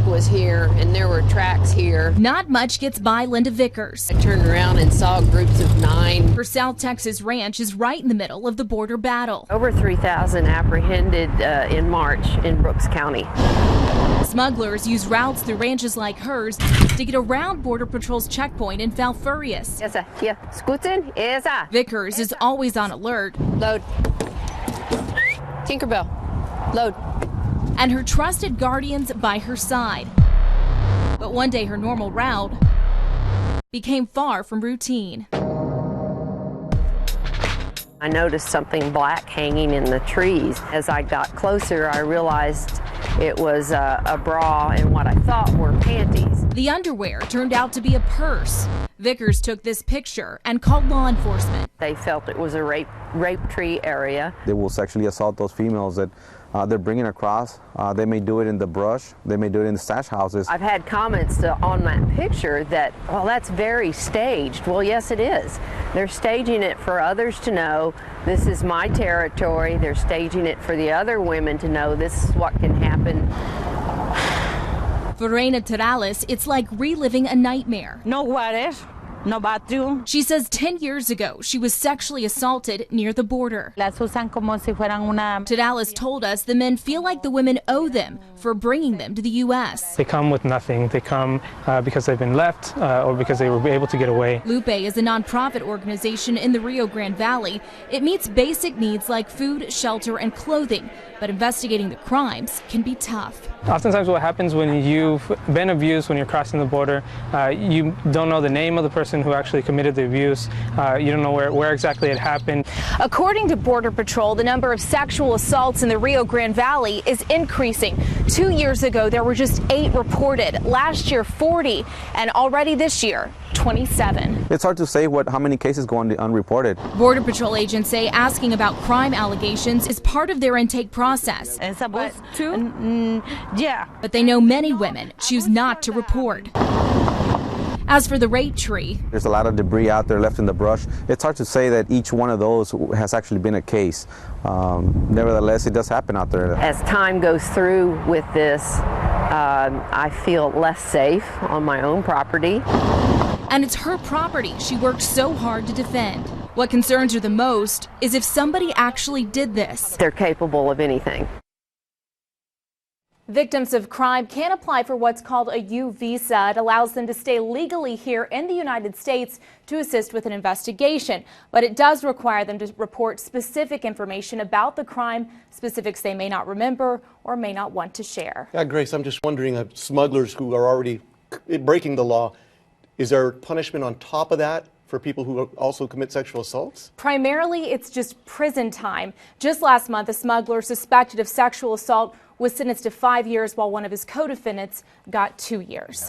was here and there were tracks here. Not much gets by Linda Vickers. I turned around and saw groups of 9. Her South Texas ranch is right in the middle of the border battle. Over 3,000 apprehended in March in Brooks County. Smugglers use routes through ranches like hers to get around Border Patrol's checkpoint in Falfurrias. Yes, sir. Here. Scooting. Yes, sir. Vickers is always on alert. Load. Tinkerbell. Load. And her trusted guardians by her side. But one day her normal route became far from routine. I noticed something black hanging in the trees. As I got closer, I realized it was a bra and what I thought were panties. The underwear turned out to be a purse. Vickers took this picture and called law enforcement. They felt it was a rape tree area. They will sexually assault those females that they're bringing across. They may do it in the brush. They may do it in the stash houses. I've had comments on that picture that, well, that's very staged. Well, yes, it is. They're staging it for others to know this is my territory. They're staging it for the other women to know this is what can happen. For Reina Terrales, it's like reliving a nightmare. No water, no bathroom. She says 10 years ago, she was sexually assaulted near the border. Las usan como si fueran una... Terrales told us the men feel like the women owe them for bringing them to the U.S. They come with nothing. They come because they've been left or because they were able to get away. Lupe is a nonprofit organization in the Rio Grande Valley. It meets basic needs like food, shelter, and clothing. But investigating the crimes can be tough. Oftentimes what happens when you've been abused when you're crossing the border, you don't know the name of the person who actually committed the abuse. You don't know where exactly it happened. According to Border Patrol, the number of sexual assaults in the Rio Grande Valley is increasing. 2 years ago, there were just 8 reported. Last year, 40. And already this year, 27. It's hard to say how many cases go unreported. Border Patrol agents say asking about crime allegations is part of their intake process. And supposed to? Yeah. But they know many women choose not to report. As for the rape tree, there's a lot of debris out there left in the brush. It's hard to say that each one of those has actually been a case. Nevertheless, it does happen out there. As time goes through with this, I feel less safe on my own property. And it's her property she worked so hard to defend. What concerns her the most is if somebody actually did this. They're capable of anything. Victims of crime can apply for what's called a U visa. It allows them to stay legally here in the United States to assist with an investigation. But it does require them to report specific information about the crime, specifics they may not remember or may not want to share. Yeah, Grace, I'm just wondering, smugglers who are already breaking the law, is there punishment on top of that for people who also commit sexual assaults? Primarily, it's just prison time. Just last month, a smuggler suspected of sexual assault was sentenced to 5 years while one of his co-defendants got 2 years.